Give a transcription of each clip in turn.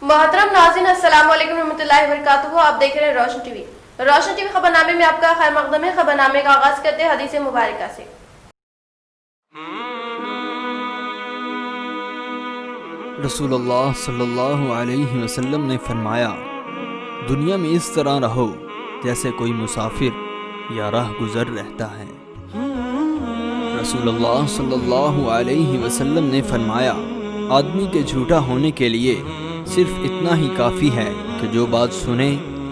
मोहतरम नाज़रीन, अस्सलाम वालेकुम रहमतुल्लाहि व बरकातुहू। आप देख रहे हैं रोशन टीवी। रोशन टीवी खबरनामे में आपका खैर मकदम है। खबरनामे का आगाज करते हैं हदीस मुबारका से। रसूलुल्लाह सल्लल्लाहु अलैहि वसल्लम ने फरमाया, दुनिया में इस तरह रहो जैसे कोई मुसाफिर या राह गुजर रहता है। रसूलुल्लाह सल्लल्लाहु अलैहि वसल्लम ने फरमाया, आदमी के झूठा होने के लिए सिर्फ इतना ही काफ़ी है कि जो बात सुने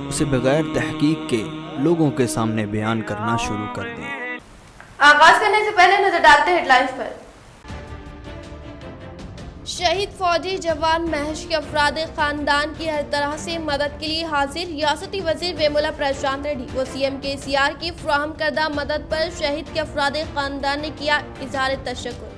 उसे बगैर तहकीक के लोगों के सामने बयान करना शुरू कर दें। आगाज करने से पहले नजर डालते हैं हेडलाइंस पर। शहीद फौजी जवान महश के अफराद खानदान की हर तरह से मदद के लिए हाजिर। रियासती वजीर वेमुला प्रशांत रेड्डी व सीएम केसीआर की फ्राहम करदा मदद पर शहीद के अफराद खानदान ने किया इजहार तशक्कुर।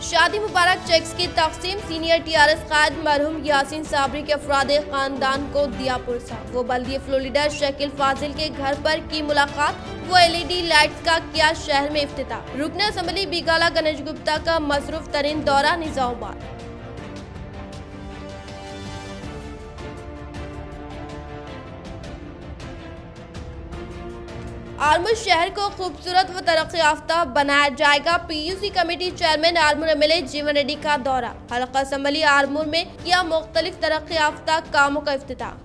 शादी मुबारक चेक्स की तकसीम। सीनियर टीआरएस कायद मरहूम यासीन साबरी के अफराद खानदान को दिया पुरसा। वो बल्दिया फ्लोर लीडर शकील फाजिल के घर पर की मुलाकात। वो एलईडी लाइट्स का किया शहर में इफ्तिताह। रुकन असम्बली बिगाला गणेश गुप्ता का मसरूफ तरीन दौरा निजामाबाद। आलमूर शहर को खूबसूरत व तरक्की याफ्ता बनाया जाएगा। PUC committee chairman Armoor MLA जीवन रेड्डी का दौरा। हल्का असम्बली आलमूर में किया मुख्तलिफ तरक्की याफ्ता कामों का इफ्तिताह।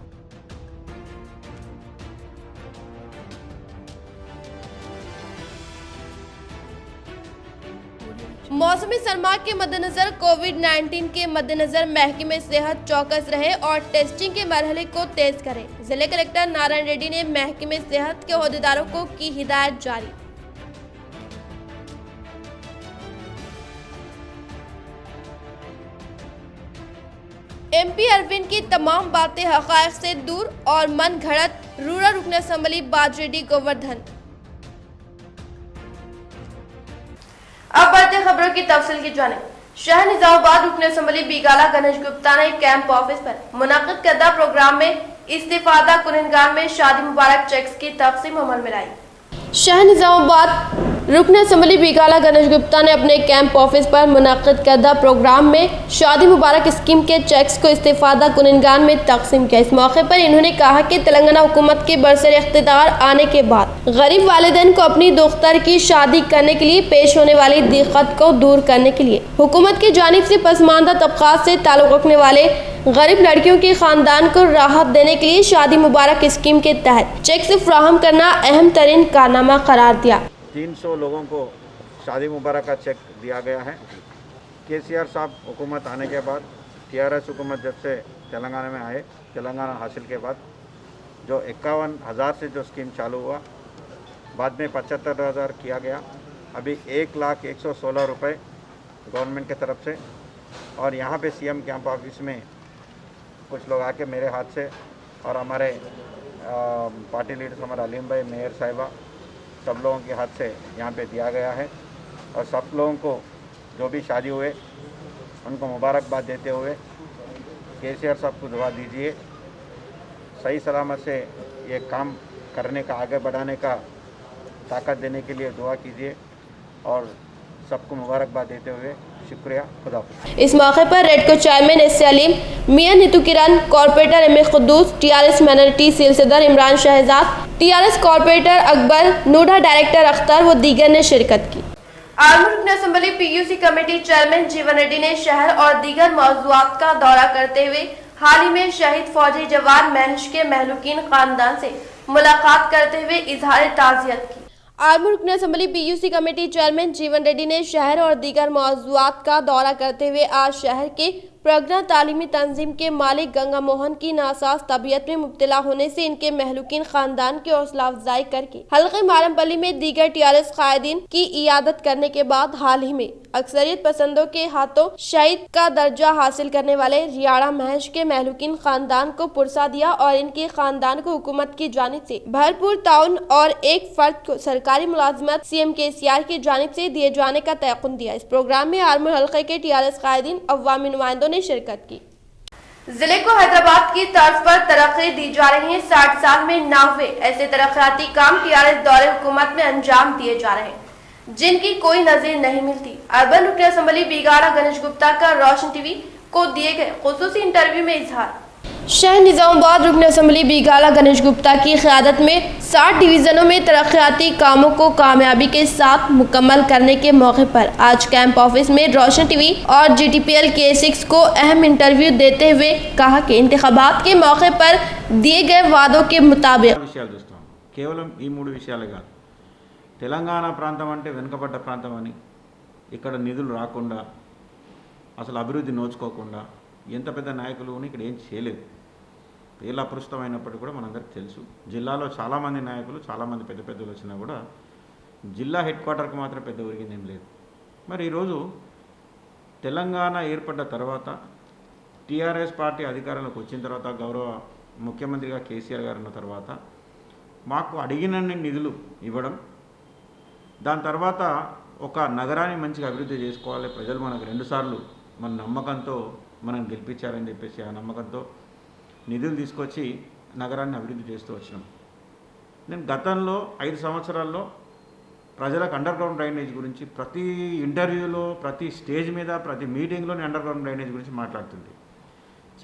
मौसमी सरमा के मद्देनजर कोविड-19 के मद्देनजर महकमे सेहत चौकस रहे और टेस्टिंग के मरहले को तेज करें। जिले कलेक्टर नारायण रेड्डी ने महकमे सेहत के अहदेदारों को की हिदायत जारी। एमपी अरविंद की तमाम बातें हक़ाइक़ से दूर और मन घड़त। रूरल रुकन असम्बली बाजरेड्डी गोवर्धन। अब बढ़ते खबरों की तफसील की जानिब। शहर निजामाबाद रुकन असम्बली बिगाला गणेश गुप्ता ने कैंप ऑफिस पर मुनाकिद करदा प्रोग्राम में इस्तिफादा कुनगान में शादी मुबारक चेक्स की तकसीम अमल में लाई। शहर निजामाबाद रुकन असम्बली बिगाला गणेश गुप्ता ने अपने कैंप ऑफिस पर मुनाकिद करदा प्रोग्राम में शादी मुबारक स्कीम के चेक्स को इस्तिफादा कुनगान में तकसीम किया। इस मौके पर इन्होंने कहा कि तेलंगाना हुकूमत के बरसर इख्तियार आने के बाद गरीब वालिदैन को अपनी दुख्तर की शादी करने के लिए पेश होने वाली दिक्कत को दूर करने के लिए हुकूमत की जानिब से पसमानदा तबकात से ताल्लुक़ रखने वाले गरीब लड़कियों के खानदान को राहत देने के लिए शादी मुबारक स्कीम के तहत चेक से फ्राहम करना अहम तरीन कारनामा करार दिया। 300 लोगों को शादी मुबारक का चेक दिया गया है। केसीआर साहब हुकूमत आने के बाद, टीआरएस हुकूमत जब से तेलंगाना में आए, तेलंगाना हासिल के बाद जो 51,000 से जो स्कीम चालू हुआ, बाद में 75,000 किया गया। अभी 1,01,16 रुपये गवर्नमेंट की तरफ से। और यहाँ पे सीएम कैंप ऑफिस में कुछ लोग आके मेरे हाथ से और हमारे पार्टी लीडर्स हमारे अलीम भाई, मेयर साहिबा, सब लोगों के हाथ से यहाँ पे दिया गया है। और सब लोगों को जो भी शादी हुए उनको मुबारकबाद देते हुए केसीआर साहब को दुआ दीजिए, सही सलामत से ये काम करने का, आगे बढ़ाने का ताकत देने के लिए दुआ कीजिए और सबको मुबारकबाद देते हुए शुक्रिया, खुदा। इस मौके पर रेडको चेयरमैन एस अलीम, मियां Neetu Kiran, corporator M A Khuddus, TRS minority cell सदर इमरान शहजाद, टीआरएस कॉर्पोरेटर अकबर, नोडा डायरेक्टर अख्तर व दीगर ने शिरकत की। आलमूर रुकन असम्बली पीयूसी कमेटी चेयरमैन जीवन रेड्डी ने शहर और दीगर मौजूआत का दौरा करते हुए हाल ही में शहीद फौजी जवान महश के महलूकीन खानदान से मुलाकात करते हुए इजहार ताज़ियत की। आलमूर रुकन असम्बली पीयूसी कमेटी चेयरमैन जीवन रेड्डी ने शहर और दीगर मौजूआत का दौरा करते हुए आज शहर के प्रज्ञा तालीमी तंजीम के मालिक गंगा मोहन की नासाज तबीयत में मुब्तला होने से इनके महलूकीन खानदान की हौसला अफजाई करके हल्के मारमपल्ली में दीगर टीआरएस कायदीन की इयादत करने के बाद हाल ही में अक्सरियत पसंदों के हाथों शहीद का दर्जा हासिल करने वाले रियाड़ा महश के महलूकीन खानदान को पुरसा दिया और इनके खानदान को हुकूमत की जानिब से भरपूर ताउन और एक फर्द को सरकारी मुलाजमत सीएम केसीआर की जानिब से दिए जाने का तयक़ुन दिया। इस प्रोग्राम में आलमूर हल्के के टीआरएस कायदीन अवामी नुमाइंदों ने शिरकत की। जिले को हैदराबाद की तर्ज पर तरक्की दी जा रही है। 60 साल में ना हुए ऐसे तरक्याती काम टीआरएस दौरे हुकूमत में अंजाम दिए जा रहे हैं, जिनकी कोई नजीर नहीं मिलती। अर्बन रुकन असम्बली बीगाड़ा गणेश गुप्ता का रोशन टीवी को दिए गए खुसूसी इंटरव्यू में इजहार। शहर निजामाबाद रुकन असम्बली बीगाड़ा गणेश गुप्ता की क़यादत में 60 डिवीज़नों में तरक्याती कामों को कामयाबी के साथ मुकम्मल करने के मौके पर आज कैंप ऑफिस में रोशन टीवी और GTPL K6 को अहम इंटरव्यू देते हुए कहा कि इंतखाबात के मौके पर दिए गए वादों के मुताबिक విషయాలు చూస్తాం। కేవలం ఈ మూడు విషయాలే కాదు, తెలంగాణ ప్రాంతం అంటే వెనుకబడ్డ ప్రాంతం అని, ఇక్కడ నిధులు రాకుండా, అసలు అభివృద్ధి నోచుకోకుండా ఎంత పెద్ద నాయకులు ఇక్కడ ఏం చేయలేదు. పేర్లు అపృష్టమైనప్పటికీ కూడా మనందరికీ తెలుసు. జిల్లాలో చాలామంది నాయకులు, చాలామంది పెద్ద పెద్దలు వచ్చినా కూడా జిల్లా హెడ్ క్వార్టర్కి మాత్రం పెద్ద ఒరిగింది ఏం లేదు. మరి ఈరోజు తెలంగాణ ఏర్పడ్డ తర్వాత టీఆర్ఎస్ పార్టీ అధికారంలోకి వచ్చిన తర్వాత గౌరవ ముఖ్యమంత్రిగా కేసీఆర్ గారు ఉన్న తర్వాత మాకు అడిగినన్ని నిధులు ఇవ్వడం, దాని తర్వాత ఒక నగరాన్ని మంచిగా అభివృద్ధి చేసుకోవాలి, ప్రజలు మనకు 2 సార్లు మన నమ్మకంతో మనం గెలిపించారని చెప్పేసి ఆ నమ్మకంతో నిధులు తీసుకొచ్చి నగరాన్ని అభివృద్ధి చేస్తూ వచ్చినాం. నేను గతంలో 5 సంవత్సరాల్లో ప్రజలకు అండర్ గ్రౌండ్ డ్రైనేజ్ గురించి ప్రతి ఇంటర్వ్యూలో, ప్రతి స్టేజ్ మీద, ప్రతి మీటింగ్లో నేను అండర్ గ్రౌండ్ డ్రైనేజ్ గురించి మాట్లాడుతుంది.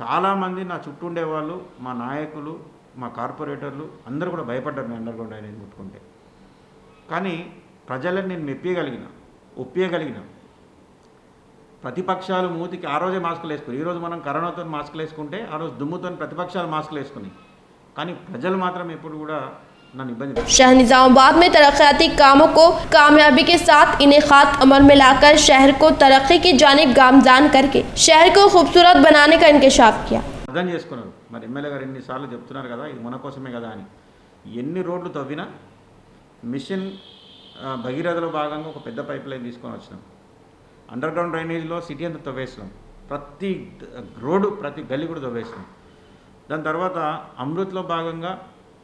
చాలామంది నా చుట్టూ ఉండేవాళ్ళు, మా నాయకులు, మా కార్పొరేటర్లు అందరూ కూడా భయపడ్డారు నేను అండర్ గ్రౌండ్ డ్రైనేజ్ ముట్టుకుంటే. కానీ ప్రజలను నేను మెప్పియగలిగిన, ఒప్పియగలిగిన. ప్రతిపక్షాలు మూతికి ఆ రోజే మాస్కులు వేసుకుని, ఈరోజు మనం కరోనాతో మాస్కులు వేసుకుంటే ఆ రోజు దుమ్ముతో ప్రతిపక్షాలు మాస్కులు వేసుకుని, కానీ ప్రజలు మాత్రం ఎప్పుడు కూడా నన్ను ఇబ్బంది. शहर निजामाबाद में तरक्याती कामों को कामयाबी के साथ इनेकाद अमल में लाकर शहर को तरक्की की जानिब गामजान करके शहर को खूबसूरत बनाने का इंकशाफ किया। అర్థం చేసుకున్నారు. మరి ఎమ్మెల్యే గారు ఎన్నిసార్లు చెప్తున్నారు కదా, ఇది మన కోసమే కదా అని. ఎన్ని రోడ్లు తవ్వినా మిషన్ భగీరథలో భాగంగా ఒక పెద్ద పైప్ లైన్ తీసుకొని వచ్చినాం. అండర్ గ్రౌండ్ డ్రైనేజ్లో సిటీ అంతా తవ్వేసినాం. ప్రతి రోడ్డు, ప్రతి గల్లీ కూడా తవ్వేసినాం. దాని తర్వాత అమృత్లో భాగంగా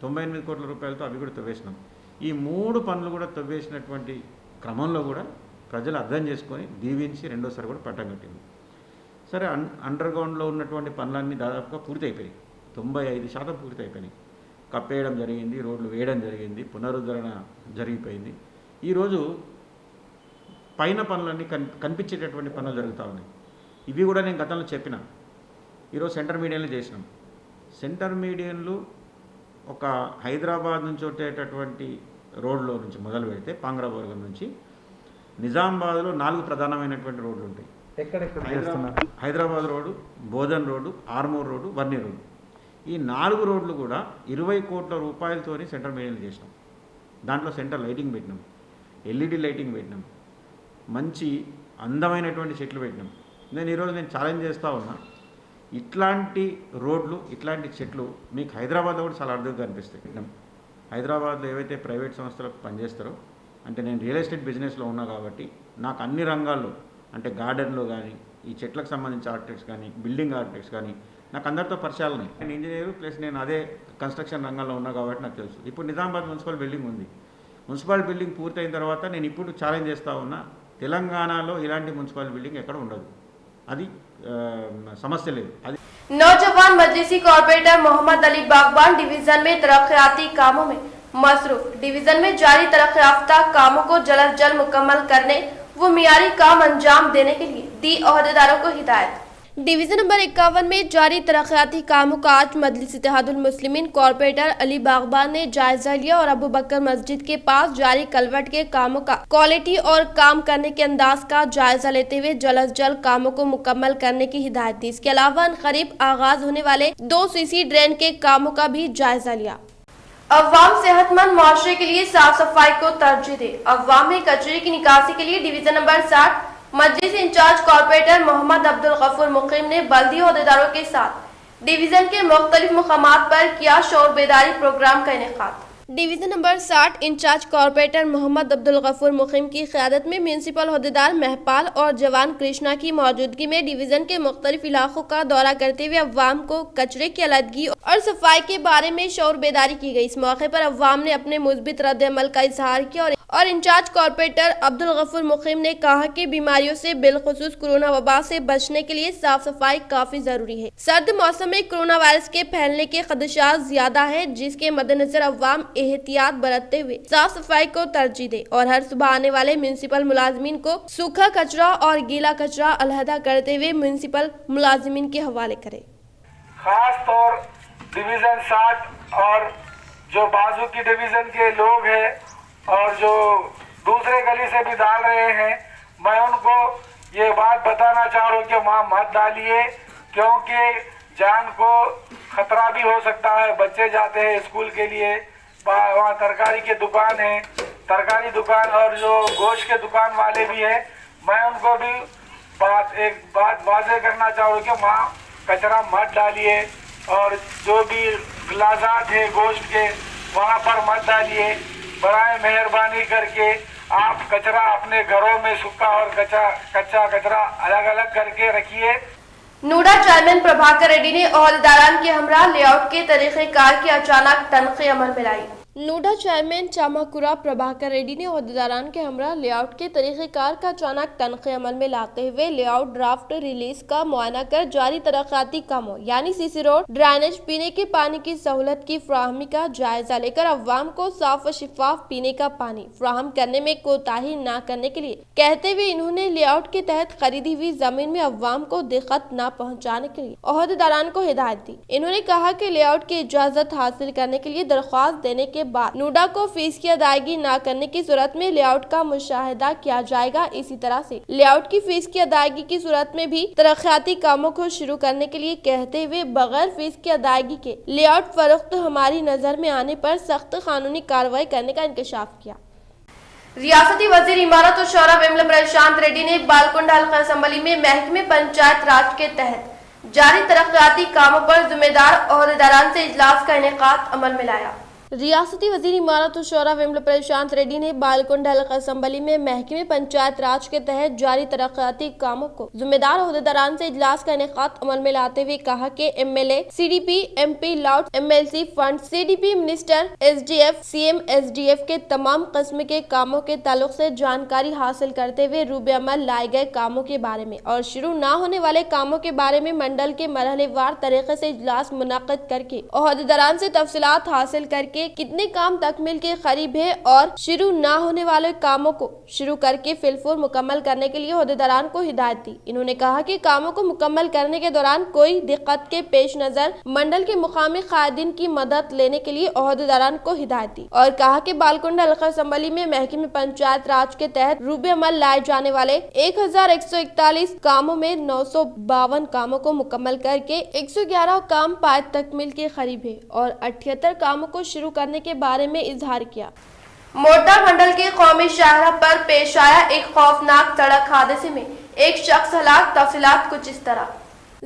98 కోట్ల రూపాయలతో అవి కూడా తవ్వేసినాం. ఈ 3 పనులు కూడా తవ్వేసినటువంటి క్రమంలో కూడా ప్రజలు అర్థం చేసుకొని దీవించి రెండోసారి కూడా పట్టం కట్టింది. సరే, అండర్ గ్రౌండ్లో ఉన్నటువంటి పనులన్నీ దాదాపుగా పూర్తి అయిపోయాయి. 95% పూర్తి అయిపోయినాయి. కప్పేయడం జరిగింది, రోడ్లు వేయడం జరిగింది, పునరుద్ధరణ జరిగిపోయింది. ఈరోజు పైన పనులన్నీ కనిపించేటటువంటి పనులు జరుగుతూ ఉన్నాయి. ఇవి కూడా నేను గతంలో చెప్పిన. ఈరోజు సెంటర్ మీడియన్లు చేసినాం. సెంటర్ మీడియన్లు ఒక హైదరాబాద్ నుంచి వచ్చేటటువంటి రోడ్లో నుంచి మొదలు పెడితే పాంగ్రాబోర్గం నుంచి నిజామాబాద్లో 4 ప్రధానమైనటువంటి రోడ్లు ఉంటాయి. Hyderabad road, Bodhan road, Armoor road, Varni road. ఈ 4 రోడ్లు కూడా 20 కోట్ల రూపాయలతోని సెంటర్ మీడియన్లు చేసినాం. దాంట్లో సెంటర్ లైటింగ్ పెట్టినాం, LED లైటింగ్ పెట్టినాం, మంచి అందమైనటువంటి చెట్లు పెట్టినాం. ఈరోజు నేను ఛాలెంజ్ చేస్తూ ఉన్నా, ఇట్లాంటి రోడ్లు, ఇట్లాంటి చెట్లు మీకు హైదరాబాద్లో కూడా చాలా అర్థంగా కనిపిస్తాయి. హైదరాబాద్లో ఏవైతే ప్రైవేట్ సంస్థలకు పనిచేస్తారో, అంటే నేను రియల్ ఎస్టేట్ బిజినెస్లో ఉన్నా కాబట్టి నాకు అన్ని రంగాల్లో, అంటే గార్డెన్లో కానీ, ఈ చెట్లకు సంబంధించి ఆర్కిటెక్ట్స్ కానీ, బిల్డింగ్ ఆర్కిటెక్ట్స్ కానీ, నాకు అందరితో పరిచయాలు ఉన్నాయి. నేను ఇంజనీర్ ప్లస్ నేను అదే కన్స్ట్రక్షన్ రంగంలో ఉన్నా కాబట్టి నాకు తెలుసు. ఇప్పుడు నిజామాబాద్ మున్సిపల్ బిల్డింగ్ ఉంది. మున్సిపల్ బిల్డింగ్ పూర్తయిన తర్వాత నేను ఇప్పుడు ఛాలెంజ్ చేస్తూ ఉన్నా, తెలంగాణలో ఇలాంటి మున్సిపల్ బిల్డింగ్ ఎక్కడ ఉండదు. అది సమస్య లేదు. అది नौजवान मजलिसी कॉर्पोरेटर मोहम्मद अली बागबान डिवीजन में तरक्याती कामों में मसरूफ। डिवीजन में जारी तरक्याफ्ता कामों को जल्द से जल्द मुकम्मल करने व मियारी काम अंजाम देने के लिए दी ओहदेदारों को हिदायत। डिवीजन नंबर 51 में जारी तरक्याती कामों का आज मजलिस इत्तेहादुल मुस्लिमीन कॉर्पोरेटर अली बागबान ने जायजा लिया और अबू बकर मस्जिद के पास जारी कलवट के कामों का क्वालिटी और काम करने के अंदाज का जायजा लेते हुए जल्द से जल्द कामों को मुकम्मल करने की हिदायत दी। इसके अलावा अनकरीब आगाज होने वाले 2 सीसी ड्रेन के कामों का भी जायजा लिया। अवाम सेहतमंद मुआशरे के लिए साफ सफाई को तरजीह दे। अवाम में कचरे की निकासी के लिए डिवीजन नंबर 60 मजलिस इंचार्ज कॉर्पोरेटर मोहम्मद अब्दुल गफूर मुकीम ने बल्दी ओहदेदारों के साथ डिवीजन के मुख्तलिफ मुकामात पर किया शोर बेदारी प्रोग्राम का इनेकाद। Division number 60 incharge corporator Mohammed Abdul Gafoor Muqeem की क़यादत में म्यूनसिपल ओहदेदार महपाल और जवान कृष्णा की मौजूदगी में डिवीजन के मुख्तलिफ इलाकों का दौरा करते हुए अवाम को कचरे की अलहदगी और सफाई के बारे में शोर बेदारी की गई। इस मौके पर अवाम ने अपने मुस्बित रद्द अमल का इजहार किया और इंचार्ज कॉर्पोरेटर अब्दुल गफूर मुकीम ने कहा कि बीमारियों से बिलखुसूस कोरोना वबा से बचने के लिए साफ सफाई काफी जरूरी है। सर्द मौसम में कोरोना वायरस के फैलने के खदशात ज्यादा है, जिसके मद्देनजर अवाम एहतियात बरतते हुए साफ सफाई को तरजीह दे और हर सुबह आने वाले म्युनिसिपल मुलाजमीन को सूखा कचरा और गीला कचरा अलहदा करते हुए म्युनिसिपल मुलाजमीन के हवाले करे। खास तौर डिवीजन 60 और जो बाजू की डिवीजन के लोग हैं और जो दूसरे गली से भी डाल रहे हैं, मैं उनको ये बात बताना चाह रहा हूँ कि वहाँ मत डालिए, क्योंकि जान को खतरा भी हो सकता है। बच्चे जाते हैं स्कूल के लिए, वहाँ तरकारी की दुकान है, तरकारी दुकान और जो गोश्त के दुकान वाले भी हैं, मैं उनको भी एक बात वाज़ेह करना चाह रहा हूँ कि वहाँ कचरा मत डालिए और जो भी गिलासात है गोश्त के वहाँ पर मत डालिए। बराए मेहरबानी करके आप कचरा अपने घरों में सूखा और कच्चा कचरा अलग अलग करके रखिए। नूडा चेयरमैन प्रभाकर रेड्डी ने ओहदेदारान के हमरा लेआउट के तरीक़ेकार की अचानक तनक़ीद अमल में लाई। नूडा चेयरमैन चामाकुरा प्रभाकर रेड्डी ने ओहदेदारान के हमरा लेआउट के तरीक़ेकार का अचानक तनक़ीद अमल में लाते हुए लेआउट ड्राफ्ट रिलीज का मुआयना कर जारी तरक्याती कामों यानी सीसी रोड, ड्रेनेज, पीने के पानी की सहूलत की फराहमी का जायजा लेकर अवाम को साफ व शिफाफ पीने का पानी फराहम करने में कोताही न करने के लिए कहते हुए इन्होंने लेआउट के तहत खरीदी हुई जमीन में अवाम को दिक्कत न पहुँचाने के लिए ओहदेदारान को हिदायत दी। इन्होंने कहा कि लेआउट की इजाजत हासिल करने के लिए दरख्वास्त देने के बाद नूडा को फीस की अदायगी न करने की सूरत में लेआउट का मुशाहिदा किया जाएगा। इसी तरह से लेआउट की फीस की अदायगी की सूरत में भी तरक्याती कामों को शुरू करने के लिए कहते हुए बगैर फीस की अदायगी के लेआउट फरोख्त हमारी नजर में आने पर सख्त कानूनी कार्रवाई करने का इंकशाफ किया। रियासती वजीर इमारत और शौरा विमल प्रशांत रेड्डी ने बालकुंडा हल्का असम्बली में महकमे पंचायत राज के तहत जारी तरक्याती कामों पर जिम्मेदार ओहदेदारान से इजलास का इनेकाद अमल में लाया। रियासती वजीर इमारत और शौरा विमल प्रशांत रेड्डी ने बालकुंडा हल्का असम्बली में महकमे पंचायत राज के तहत जारी तरक्याती कामों को जिम्मेदार ओहदेदारान से इजलास का इनेकाद अमल में लाते हुए कहा कि MLA, CDP, MP, loud, MLC fund, CDP minister, SDF, CM, SDF के तमाम किस्म के कामों के ताल्लुक से जानकारी हासिल करते हुए रूबे अमल लाए गए कामों के बारे में और शुरू न होने वाले कामों के बारे में मंडल के मरहलेवार तरीके से इजलास मुनक्किद करके ओहदेदारान से तफसीलात हासिल करके कितने काम तकमील के करीब है और शुरू न होने वाले कामों को शुरू करके फिलफूर मुकम्मल करने के लिए ओहदेदारान को हिदायत दी। इन्होंने कहा कि कामों को मुकम्मल करने के दौरान कोई दिक्कत के पेश नजर मंडल के मुकामी कायदीन की मदद लेने के लिए ओहदेदारान को हिदायत दी और कहा कि बालकुंडा हल्का असम्बली में महकमे पंचायत राज के तहत रूबे अमल लाए जाने वाले 1141 कामों में 952 कामों को मुकम्मल करके 111 काम पाए तकमील के करीब है और 78 कामों को शुरू करने के बारे में इजहार किया। मोरताल मंडल के कौमी शाहरा पर पेश आया एक खौफनाक सड़क हादसे में एक शख्स हलाक। तफसीलात कुछ इस तरह।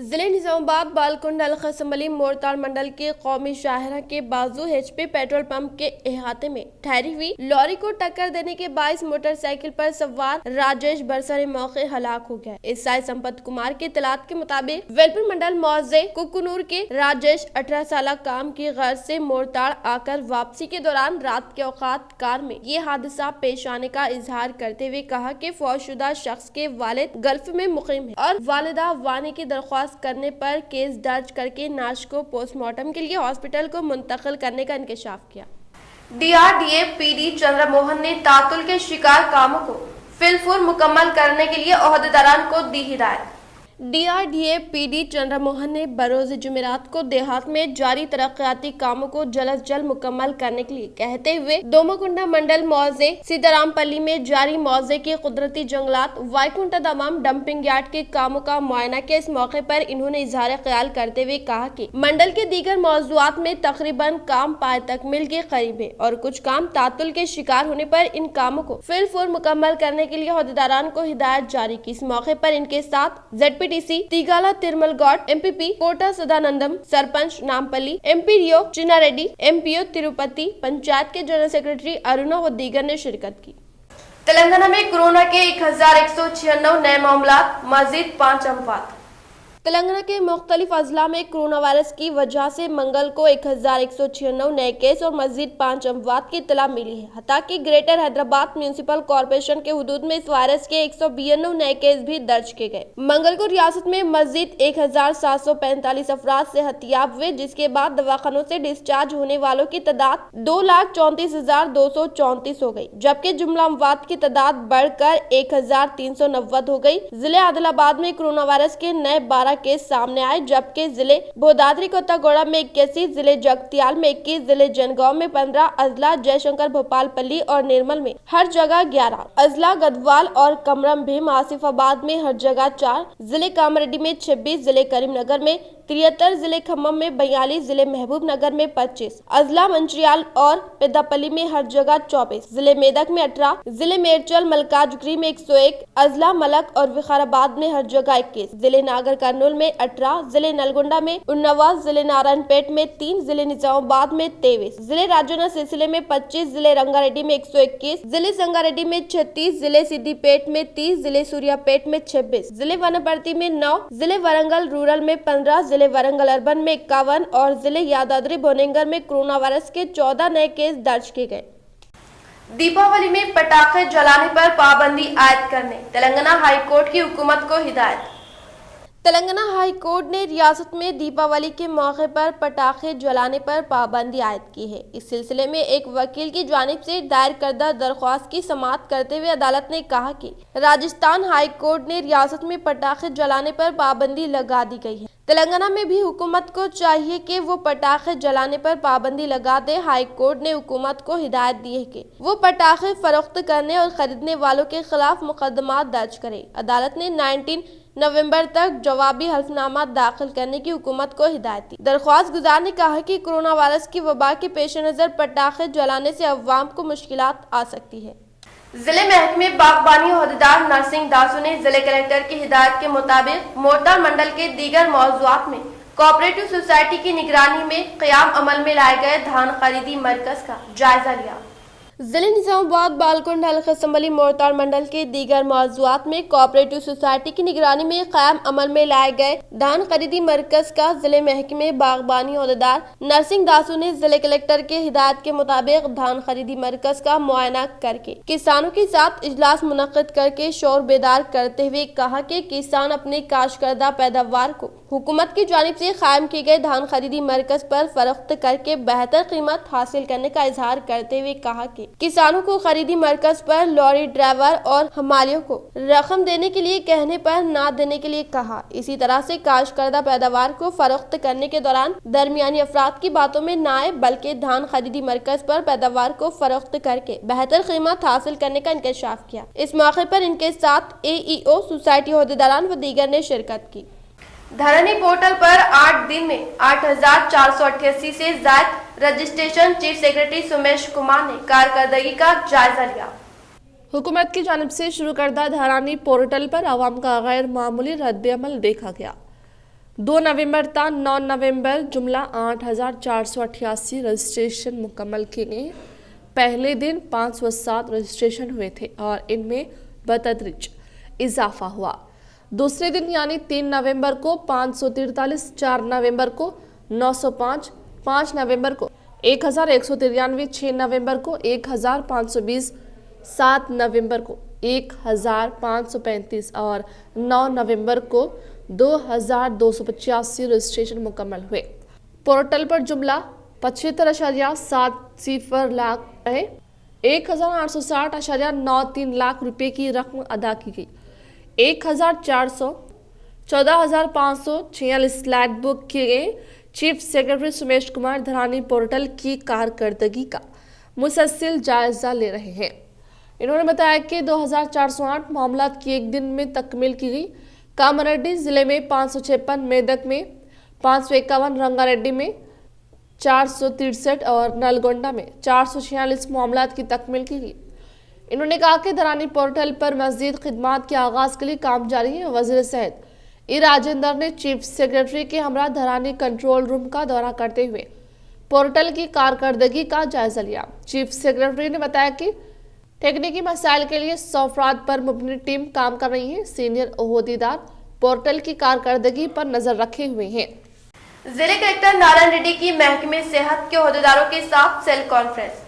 जिले निजामाबाद बालकुंडा हल्का असम्बली मोरताल मंडल के कौमी शाहरा के बाजू एचपी पेट्रोल पंप के अहाते में ठहरी हुई लॉरी को टक्कर देने के बाइस मोटरसाइकिल पर सवार राजेश बरसरे मौके हलाक हो गया। एसआई संपत कुमार के इत्तलात के मुताबिक वेलपुर मंडल मौजे कुकुनूर के राजेश 18 साल काम की गर्ज से मोरताल आकर वापसी के दौरान रात के औकात कार में ये हादसा पेश आने का इजहार करते हुए कहा कि फौजशुदा शख्स के वालिद गल्फ में मुकीम है और वालिदा वानी की दरख्वास्त करने पर केस दर्ज करके नाश को पोस्टमार्टम के लिए हॉस्पिटल को मुंतकिल करने का इंकशाफ किया। डीआरडीए पीडी चंद्रमोहन ने तातुल के शिकार कामों को फिलफूर मुकम्मल करने के लिए ओहदेदारान को दी हिदायत। डीआरडीए पीडी चंद्रमोहन ने बरोज जुमेरात को देहात में जारी तरक्याती कामों को जल्द जल्द मुकम्मल करने के लिए कहते हुए दोमाकुंडा मंडल मौजे सीतारामपल्ली में जारी मौजे के कुदरती जंगलात वाईकुंठा दमाम डंपिंग यार्ड के कामों का मुआयना किया। इस मौके पर इन्होंने इजहार ख्याल करते हुए कहा कि मंडल के दीगर मौजूआत में तकरीबन काम पाए तकमील के करीब है और कुछ काम तातुल के शिकार होने पर इन कामों को फिलफूर मुकम्मल करने के लिए ओहदेदारान को हिदायत जारी की। इस मौके पर इनके साथ ZPTC तीगाला Tirumala Gaur, MPP Kota Sadanandam, sarpanch Nampally, MP रियो चिन्ना रेड्डी, MPO तिरुपति, पंचायत के जनरल सेक्रेटरी अरुणा व दीगर ने शिरकत की। तेलंगाना में कोरोना के 1196 नए मामला, मजीद 5 अमवात। तेलंगाना के मुख्तलिफ अजला में कोरोना वायरस की वजह से मंगल को 1196 नए केस और मजीद 5 अमवात की इत्तला मिली है। हालांकि ग्रेटर हैदराबाद म्यूनिसिपल कॉरपोरेशन के हुदूद में इस वायरस के 192 नए केस भी दर्ज किए गए। मंगल को रियासत में मजीद 1745 अफराद सेहतियाब हुए, जिसके बाद दवाखानों से डिस्चार्ज होने वालों की तादाद 2,34,234 हो गई, जबकि जुमला अमवात की तादाद बढ़कर 1,390 हो गई। जिले आदिलाबाद में कोरोना वायरस के नए 12 केस सामने आए, जबकि जिले भोदादरी कोत्तागोड़ा में 81, जिले जगतियाल में 21, जिले जनगांव में 15, अजला जयशंकर भोपालपल्ली और निर्मल में हर जगह 11, अजला गदवाल और कमरम भीम आसिफाबाद में हर जगह 4, जिले कामरेड्डी में 26, जिले करीमनगर में 73, जिले खम्मम में 42, जिले महबूब नगर में 25, अजला मंचियाल और पेद्दापल्ली में हर जगह 24, जिले मेदक में 18, जिले मेरचल मलकाजगिरी में 101, अजला मलक और विकाराबाद में हर जगह 21, जिले नागर कर्नूल में 18, जिले नलगोंडा में 19, जिले नारायणपेट में 3, जिले निजामाबाद में 23, जिले राजौना सिलसिले में 25, जिले रंगारेड्डी में 121, जिले संगारेड्डी में 36, जिले सिद्दीपेट में 30, जिले सूर्यापेट में 26, जिले वनपर्ती में 9, जिले वरंगल रूरल में 15, जिले वरंगल अर्बन में 51 और जिले यादाद्री भुवनेश्वर में कोरोना वायरस के 14 नए केस दर्ज किए गए। दीपावली में पटाखे जलाने पर पाबंदी आयद करने तेलंगाना हाई कोर्ट की हुकूमत को हिदायत। तेलंगाना हाई कोर्ट ने रियासत में दीपावली के मौके पर पटाखे जलाने पर पाबंदी आयद की है। इस सिलसिले में एक वकील की जानिब से दायर करदा दरख्वास्त की समाअत करते हुए अदालत ने कहा कि राजस्थान हाई कोर्ट ने रियासत में पटाखे जलाने पर पाबंदी लगा दी गई है। तेलंगाना में भी हुकूमत को चाहिए कि वो पटाखे जलाने पर पाबंदी लगा दे। हाई कोर्ट ने हुकूमत को हिदायत दी है कि वो पटाखे फरोख्त करने और खरीदने वालों के खिलाफ मुकदमा दर्ज करे। अदालत ने 19 नवंबर तक जवाबी हल्फनामा दाखिल करने की हुकूमत को हिदायत दी। दरख्वास्त गुजार ने कहा कि कोरोना वायरस की वबा के पेश नजर पटाखे जलाने से अवाम को मुश्किलात आ सकती है। जिले महकमे बागबानी ओहदेदार नरसिंह दासू ने जिले कलेक्टर की हिदायत के मुताबिक मोरताल मंडल के दीगर मौजूआत में कोऑपरेटिव सोसाइटी की निगरानी में क़याम अमल में लाए गए धान खरीदी मरकज का जायजा लिया। जिले निजामाबाद बालकुंड हल्का असम्बली मोरताल मंडल के दीगर मौजूआत में कोऑपरेटिव सोसाइटी की निगरानी में कायम अमल में लाए गए धान खरीदी मरकज का जिले महकमे बागबानी ओहदेदार नरसिंह दासू ने जिले कलेक्टर के हिदायत के मुताबिक धान खरीदी मरकज का मुआयना करके किसानों के साथ इजलास मुनक्किद करके शोर बेदार करते हुए कहा कि किसान अपनी काश्तकर्दा पैदावार को हुकूमत की जानिब से कायम किए गए धान खरीदी मरकज पर फरोख्त करके बेहतर कीमत हासिल करने का इजहार करते हुए कहा कि किसानों को खरीदी मरकज पर लॉरी ड्राइवर और हमालियों को रकम देने के लिए कहने पर ना देने के लिए कहा। इसी तरह से काश्तकर्दा पैदावार को फरोख्त करने के दौरान दरमियानी अफराद की बातों में ना आए, बल्कि धान खरीदी मरकज पर पैदावार को फरोख्त करके बेहतर कीमत हासिल करने का इंकशाफ किया। इस मौके पर इनके साथ AEO सोसाइटी ओहदेदारान व दीगर ने शिरकत की। धरनी पोर्टल पर 8 दिन में 8,488 से ज्यादा registration. Chief secretary Sumesh Kumar ने कारकर्दगी का जायजा लिया। हुकूमत की जानिब से शुरू करदा धरानी पोर्टल पर आवाम का गैर मामूली रद्द-ए-अमल देखा गया। 2 नवंबर ता 9 नवंबर जुमला 8,488 रजिस्ट्रेशन मुकम्मल किए गए। पहले दिन 507 रजिस्ट्रेशन हुए थे और इनमें बतदरीज इजाफा हुआ। दूसरे दिन यानी 3 नवंबर को 543, 4 नवंबर को 905, 5 नवंबर को 1,193, 6 नवंबर को 1,520, 7 नवंबर को 1,535 और 9 नवंबर को 2,285 रजिस्ट्रेशन मुकम्मल हुए। पोर्टल पर जुमला 75.70 लाख रहे। 1,860.93 लाख रुपए की रकम अदा की गई। 14,546 स्लैट बुक किए गए। चीफ सेक्रेटरी सुमेश कुमार धरानी पोर्टल की कारकर्दगी का मुसलसल जायजा ले रहे हैं। इन्होंने बताया कि 2,408 मामला की एक दिन में तकमील की गई। कामारेड्डी जिले में 556, मेदक में 551, रंगारेड्डी में 463 और नलगोंडा में 446 मामला की तकमील की गई। इन्होंने कहा कि धरानी पोर्टल पर मजीद खिदमात के आगाज के लिए काम जारी है। वजीर सेहत ई राजेंद्र ने चीफ सेक्रेटरी के हमरा धरानी कंट्रोल रूम का दौरा करते हुए पोर्टल की कारकर्दगी का जायजा लिया। चीफ सेक्रेटरी ने बताया कि टेक्निकी मसाइल के लिए 100 अफराद पर मुबनी टीम काम कर रही है। सीनियर ओहदेदार पोर्टल की कारकर्दगी पर नजर रखे हुए हैं। जिले कलेक्टर नारायण रेड्डी की महकमे सेहत के ओहदेदारों के साथ सेल कॉन्फ्रेंस।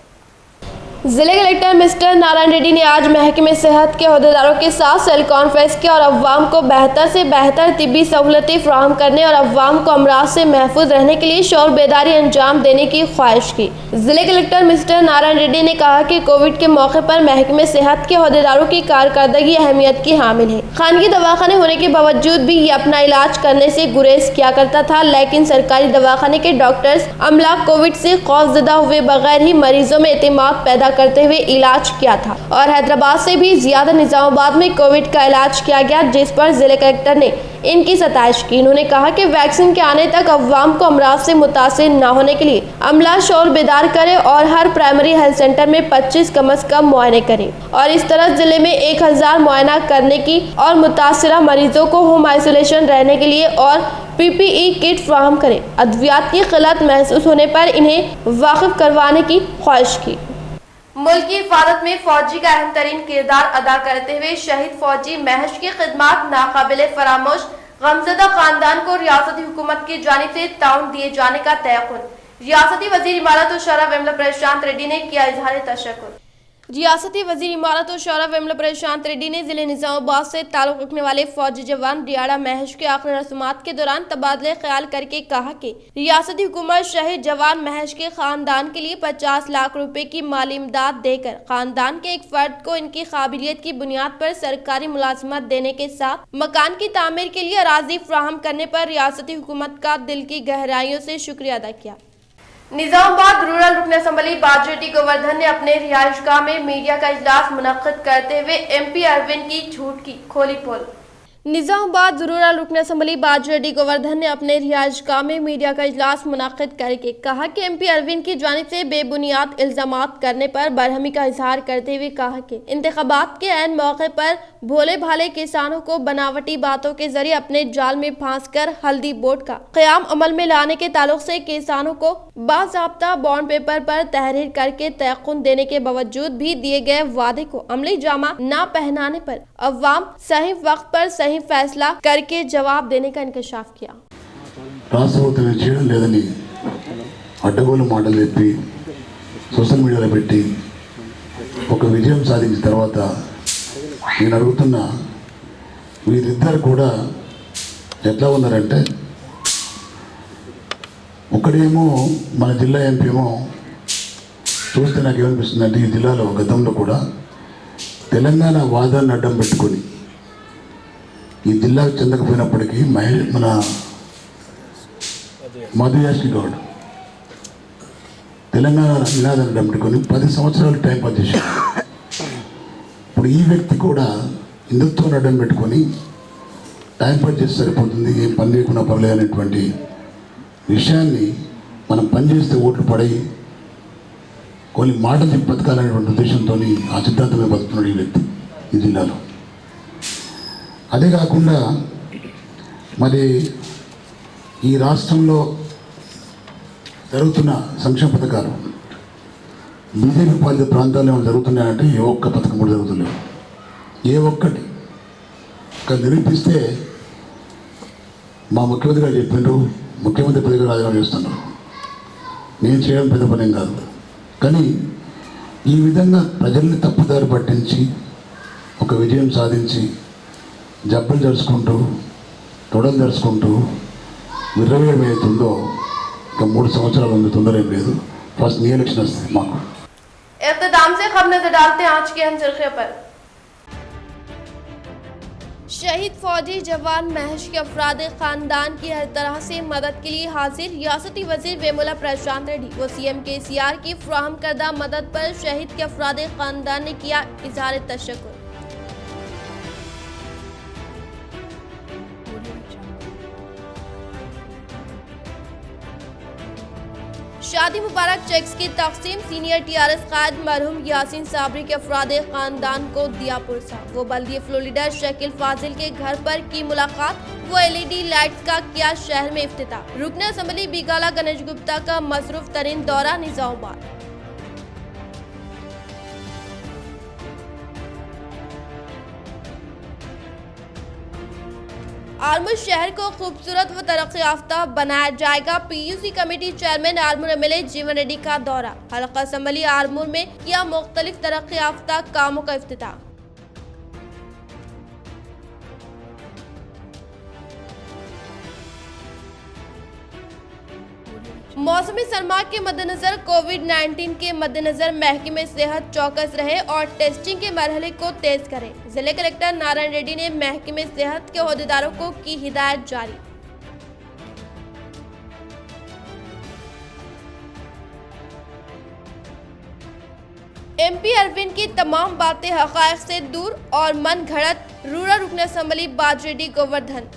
जिले कलेक्टर मिस्टर नारायण रेड्डी ने आज महकमे सेहत के ओहदेदारों के साथ सेल कॉन्फ्रेंस की और अवाम को बेहतर से बेहतर तिब्बी सहूलतें फराहम करने और अवाम को अमराज से महफूज रहने के लिए शौर बेदारी अंजाम देने की ख्वाहिश की। जिले कलेक्टर मिस्टर नारायण रेड्डी ने कहा कि कोविड के मौके पर महकमे सेहत के ओहदेदारों की कारकर्दगी अहमियत की हामिल है। खानगी दवाखाने होने के बावजूद भी ये अपना इलाज करने से गुरेज किया करता था, लेकिन सरकारी दवाखाने के डॉक्टर्स अमला कोविड से खौफजदा हुए बगैर ही मरीजों में एतमाद पैदा करते हुए इलाज किया था और हैदराबाद से भी ज्यादा निजामाबाद में कोविड का इलाज किया गया, जिस पर जिले कलेक्टर ने इनकी सताइश की। उन्होंने कहा कि वैक्सीन के आने तक अवाम को अमराज से मुतासिर न होने के लिए अमला शौर बेदार करे और हर प्राइमरी हेल्थ सेंटर में 25 कम से कम मुआयने करें और इस तरह जिले में 1000 मुआयना करने की और मुतासिरा मरीजों को होम आइसोलेशन रहने के लिए और PPE किट फराहम करें। अद्वियात की किल्लत महसूस होने पर इन्हें वाकिफ करवाने की ख्वाहिश की। मुल्क की हिफाजत में फौजी का अहम तरीन किरदार अदा करते हुए शहीद फौजी महश की खिदमत नाकाबिले फरामोश, गमज़दा खानदान को रियासती हुकूमत की जानिब से ताउन दिए जाने का तयक़ुन। रियासती वज़ीर इमारत और शौरा वेमला प्रशांत रेड्डी ने किया इजहार तशक्कुर। रियासती वजीर इमारत और शौरा वेमला प्रशांत रेड्डी ने जिले निजामाबाद से ताल्लुक़ रखने वाले फौजी जवान रियाड़ा महश के आखिरी रस्मात के दौरान तबादले ख्याल करके कहा कि रियासती हुकूमत शहीद जवान महश के खानदान के लिए 50 लाख रुपए की माली इमदाद देकर खानदान के एक फर्द को इनकी काबिलियत की बुनियाद पर सरकारी मुलाजमत देने के साथ मकान की तामीर के लिए अराजी फराहम करने पर रियासती हुकूमत का दिल की गहराइयों से शुक्रिया अदा किया। निजामाबाद रूरल रुकन असम्बली बाजरेड्डी गोवर्धन ने अपने रिहाइशगाह में मीडिया का इजलास मुनक्किद करते हुए MP अरविंद की झूठ की खोली पोल। निजामाबाद रूरल रुकन असम्बली बाजरेड्डी गोवर्धन ने अपने रिहाइशगाह में मीडिया का इजलास मुनक्किद करके कहा कि MP अरविंद की जानिब से बेबुनियाद इल्जामात करने पर बरहमी का इजहार करते हुए कहा कि इंतखाबात के ऐन मौके पर भोले भाले किसानों को बनावटी बातों के जरिए अपने जाल में फांस कर हल्दी बोर्ड का क़याम अमल में लाने के ताल्लुक से किसानों को बाज़ाब्ता बॉन्ड पेपर पर तहरीर करके तयक़ुन देने के बावजूद भी दिए गए वादे को अमली जामा न पहनाने पर अवाम सही वक्त पर सही फैसला करके जवाब देने का इंकशाफ किया। రాష్ట్రపతిని చేయడం లేదని అడ్డగోలు మాటలు చెప్పి సోషల్ మీడియాలో పెట్టి ఒక విజయం సాధించిన తర్వాత నేను అడుగుతున్న వీరిద్దరు కూడా ఎట్లా ఉన్నారంటే ఒకడేమో మన జిల్లా ఎంపీ ఏమో చూస్తే నాకు ఏమనిపిస్తుందంటే ఈ జిల్లాలో గతంలో కూడా తెలంగాణ వాదాన్ని అడ్డం పెట్టుకొని ఈ జిల్లాకు చెందకపోయినప్పటికీ మన మధుయాష్కి గౌడ్ తెలంగాణ నినాదాన్ని పెట్టుకొని 10 సంవత్సరాలు టైం పాస్ చేశారు. ఇప్పుడు ఈ వ్యక్తి కూడా హిందుత్వాన్ని అడ్డం పెట్టుకొని టైం పాస్ చేస్తే సరిపోతుంది, ఏం పని లేకుండా పర్లేదు అనేటువంటి విషయాన్ని మనం పనిచేస్తే ఓట్లు పడాయి కొన్ని మాటలు చెప్పి బతకాలనేటువంటి ఉద్దేశంతో ఆ సిద్ధాంతమే బతుకుతున్నాడు ఈ వ్యక్తి ఈ జిల్లాలో. అదే కాకుండా మరి ఈ రాష్ట్రంలో జరుగుతున్న సంక్షేమ పథకాలు బీజేపీ పాలిత ప్రాంతాల్లో ఏమైనా జరుగుతున్నాయంటే ఏ ఒక్క పథకం కూడా జరుగుతున్నాయి. ఏ ఒక్కటి ఇక్కడ నిరూపిస్తే మా ముఖ్యమంత్రి గారు చెప్పిండ్రు, ముఖ్యమంత్రి పదవి రాజీనామా చేస్తున్నారు. నేను చేయడం పెద్ద పనేం కాదు, కానీ ఈ విధంగా ప్రజల్ని తప్పుదారి పట్టించి ఒక విజయం సాధించి జబ్బలు జరుచుకుంటూ తొడలు జరుచుకుంటూ విర్రవేయడం అవుతుందో ఇంకా 3 సంవత్సరాలు ఉంది, తొందర ఏం లేదు. ఫస్ట్ నీ ఎలక్షన్ వస్తుంది మాకు. इख्तिताम से खबर नजर डालते हैं आज के अहम सुर्खियों पर। शहीद फौजी जवान महश के अफराद खानदान की हर तरह से मदद के लिए हाजिर रियासती वजीर वेमुला प्रशांत रेड्डी व CM KCR की फराहम करदा मदद पर शहीद के अफराद खानदान ने किया इजहार तशक्कुर। शादी मुबारक चेक्स की तकसीम सीनियर TRS कायद मरहूम यासीन साबरी के अफराद खानदान को दिया पुरसा। वो बल्दिया फ्लोर लीडर शकील फाजिल के घर पर की मुलाकात, वो LED लाइट्स का किया शहर में इफ्तिताह। रुकन असम्बली बिगाला गणेश गुप्ता का मसरूफ तरीन दौरा निजामाबाद। आरमूर शहर को खूबसूरत व तरक्की याफ्ता बनाया जाएगा। PUC committee chairman Armoor MLA जीवन रेड्डी का दौरा। हल्का असम्बली आरमूर में किया मुख्तलिफ तरक्की याफ्ता कामों का इफ्तिताह। मौसमी सरमा के मद्देनजर कोविड-19 के मद्देनजर महकमे सेहत चौकस रहे और टेस्टिंग के मरहले को तेज करे। जिले कलेक्टर नारायण रेड्डी ने महकमे सेहत के अहदेदारों को की हिदायत जारी। MP अरविंद की तमाम बातें हक़ाइक़ से दूर और मन घड़त, रूरल रुकन असम्बली बाजरेड्डी गोवर्धन।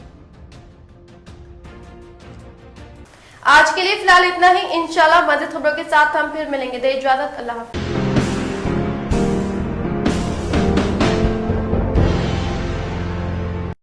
आज के लिए फिलहाल इतना ही। इंशाल्लाह मज़ीद खबरों के साथ हम फिर मिलेंगे। दे इजाज़त, अल्लाह हाफ़िज़।